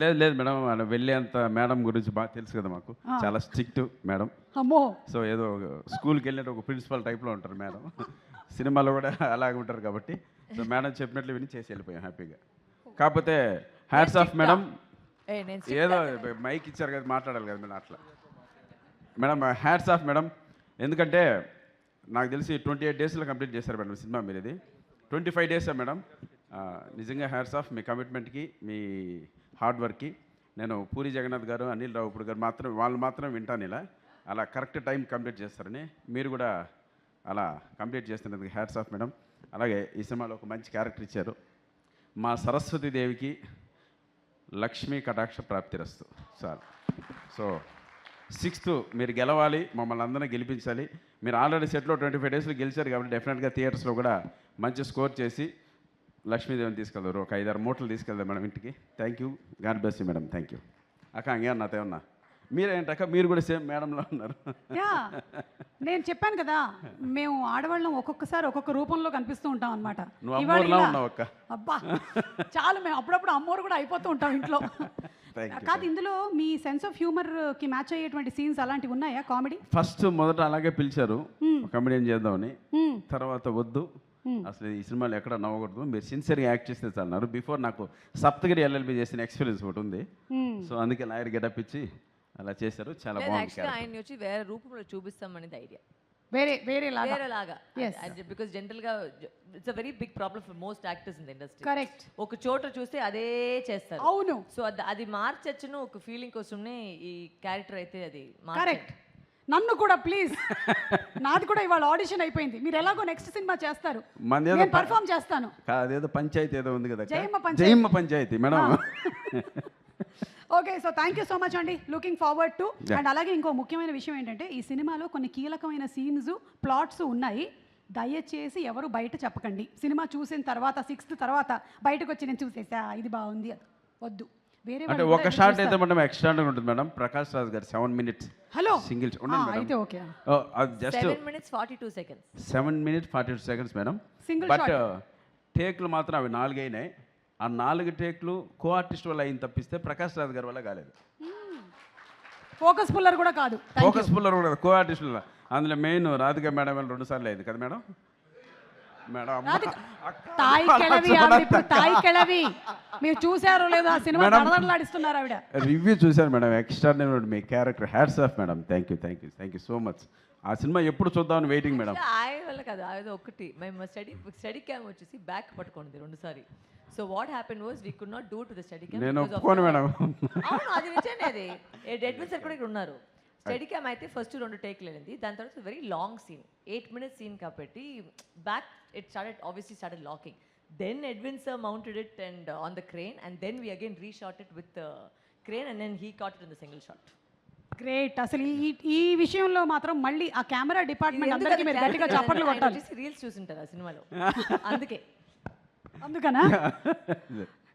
లేదు లేదు మేడం, మన వెళ్ళేంత మేడం గురించి బాగా తెలుసు కదా మాకు. చాలా స్ట్రిక్ట్ మేడం. అమ్మో. సో ఏదో స్కూల్కి వెళ్ళినట్టు ఒక ప్రిన్సిపల్ టైప్లో ఉంటారు మేడం. సినిమాలో కూడా అలాగే ఉంటారు కాబట్టి సో మేడం చెప్పినట్లు విని చేసి వెళ్ళిపోయాం హ్యాపీగా. కాకపోతే హ్యాట్స్ ఆఫ్ మేడం. ఏదో మైక్ ఇచ్చారు కదా, మాట్లాడాలి కదా మేడం, అట్లా మేడం హ్యాట్స్ ఆఫ్ మేడం. ఎందుకంటే నాకు తెలిసి 28 డేస్లో కంప్లీట్ చేశారు మేడం సినిమా. మీరు ఇది 25 డేసా మేడం? నిజంగా హ్యాట్స్ ఆఫ్ మీ కమిట్మెంట్కి, మీ హార్డ్ వర్క్కి. నేను పూరి జగన్నాథ్ గారు, అనిల్ రావుపూడి గారు వాళ్ళు మాత్రం వింటాను ఇలా, అలా కరెక్ట్ టైం కంప్లీట్ చేస్తారని. మీరు కూడా అలా కంప్లీట్ చేస్తున్నందుకు హ్యాట్స్ ఆఫ్ మేడం. అలాగే ఈ సినిమాలో ఒక మంచి క్యారెక్టర్ ఇచ్చారు. మా సరస్వతీదేవికి లక్ష్మీ కటాక్ష ప్రాప్తిరస్తు సార్. సో 6th మీరు గెలవాలి, మమ్మల్ని అందరినీ గెలిపించాలి. మీరు ఆల్రెడీ సెట్లో 25 డేస్లో గెలిచారు కాబట్టి డెఫినెట్గా థియేటర్స్లో కూడా మంచి స్కోర్ చేసి లక్ష్మీదేవిని తీసుకెళ్తారు. ఒక 5-6 మూటలు తీసుకెళ్దాం మేడం ఇంటికి. Thank you, God bless you madam. Thank you అక్క. అంగే నాతో ఏమన్నా మీరేంటక్క, మీరు కూడా సేమ్ మేడంలో ఉన్నారు. నేను చెప్పాను కదా, మేము ఆడవాళ్ళం ఒక్కొక్కసారి ఒక్కొక్క రూపంలో కనిపిస్తూ ఉంటాం అనమాట. అబ్బా చాలు, మేము అప్పుడప్పుడు అమ్మోరు కూడా అయిపోతూ ఉంటాం ఇంట్లో. కాదు, ఇందులో మీ సెన్స్ ఆఫ్ హ్యూమర్ కి మ్యాచ్ అయ్యేటువంటి సీన్స్ అలాంటివి ఉన్నాయా? కామెడీ ఫస్ట్ మొదట అలాగే పిలిచారు కామెడీ చేద్దామని, తర్వాత వద్దు అసలు ఈ సినిమాలో ఎక్కడ నవ్వకూడదు, మీరు సిన్సియర్గా యాక్ట్ చేస్తే చాలన్నారు. బిఫోర్ నాకు సప్తగిరి ఎల్ఎల్బి చేసిన ఎక్స్పీరియన్స్ ఒకటి ఉంది. సో అందుకే లాయర్ గెటప్ ఇచ్చి అలా చేశారు. చాలా బాగుంది. ఆయన వచ్చి వేరే రూపంలో చూపిస్తామనేది ఐడియా, వేరేలాగా. బికాస్ జనరల్ గా it's a very big problem for most actors in the industry. Correct. ఒక చోట చూస్తే అదే చేస్తారు. అవును. సో అది మార్చచ్చును ఒక ఫీలింగ్ కోసమే ఈ క్యారెక్టర్ అయితే అది కరెక్ట్. నన్ను కూడా ప్లీజ్, నాది కూడా ఇవాళ ఆడిషన్ అయిపోయింది. మీరు ఎలాగో నెక్స్ట్ సినిమా చేస్తారు, నేను పర్ఫామ్ చేస్తాను. అదేదో పంచాయతీ ఏదో ఉంది కదా, Jayamma panchayati madam. Okay, so thank you so much అండి. Looking forward to. అండ్ అలాగే ఇంకో ముఖ్యమైన విషయం ఏంటంటే, ఈ సినిమాలో కొన్ని కీలకమైన సీన్స్, ప్లాట్స్ ఉన్నాయి. దయచేసి ఎవరు బయట చెప్పకండి. సినిమా చూసిన తర్వాత 6th తర్వాత బయటకు వచ్చి నేను చూసేసా ఇది బాగుంది వద్దు. వేరే అంటే ఒక షాట్ అయితే మేడం ఎక్స్ట్రాగా ఉంటుంది మేడం. ప్రకాష్ రాజ్ గారు 7 minutes హలో సింగిల్ అయితే okay, just 7 minutes 42 seconds 7 minutes 42 seconds madam. But టేక్లు మాత్రం అవి 4 అయినాయి. ఆ 4 టేక్లు కో ఆర్టిస్ట్ వల్ల అయిన తప్పిస్తే ప్రకాష్ రాజ్ గారి వల్ల కాలేదు. ఫోకస్ పుల్లర్ కూడా కాదు, ఫోకస్ పుల్లర్ కూడా కో ఆర్టిస్ట్ వల్ల. అందులో మెయిన్ రాధిక మేడం వల్ల 2 సార్లు అయింది కదా మేడం. తాయి కెళవి మీరు చూసారో లేదో ఆ సినిమా దడదడలాడిస్తున్నారు ఆవిడ. రివ్యూ చూశారు madam, extraordinary me character. Hats off madam. Thank you so much. ఆ సినిమా ఎప్పుడు చూద్దామని వెయిటింగ్ మేడం. ఆయన వల్ల కాదు, అది ఒకటి మేము స్టడీ క్యామ్ వచ్చేసి బ్యాక్ పట్టుకుంది 2 సారి. So what happen was we could not do to the study cam. నేను ఒప్పుకోను మేడం. అవును, అది నిజమే. అది ఎడ్విన్ సార్ కూడా ఇక్కడ ఉన్నారు. స్టడీ క్యామ్ అయితే ఫస్ట్ 2 టేక్లు వెళ్ళింది. దాని తర్వాత very long scene, 8 minutes scene కాబట్టి back it started locking. Then Edwin sir mounted it and on the crane and then we again reshot it with crane and then he caught it in the single shot. Great. అసలు ఈ విషయంలో మాత్రం మళ్ళీ ఆ camera department అందరికీ మీరు గట్టిగా చప్పట్లు కొట్టాలి. రీల్స్ చూసింటారు ఆ సినిమాలో, అందుకనా?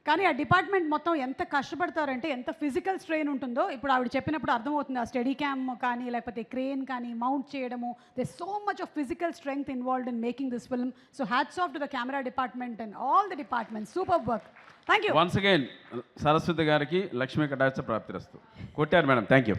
కానీ ఆ డిపార్ట్మెంట్ మొత్తం ఎంత కష్టపడతారంటే, ఎంత ఫిజికల్ స్ట్రెయిన్ ఉంటుందో ఇప్పుడు ఆవిడ చెప్పినప్పుడు అర్థమవుతుంది. ఆ స్టడీ క్యామ్ కానీ లేకపోతే క్రేన్ కానీ మౌంట్ చేయడము, they so much of physical strength involved in making this film. So hats off to the camera department and all the department. Super work. Thank you once again. Saraswati గారికి లక్ష్మీ కటాక్ష ప్రాప్తిరస్తు. కొట్టారు madam. Thank you.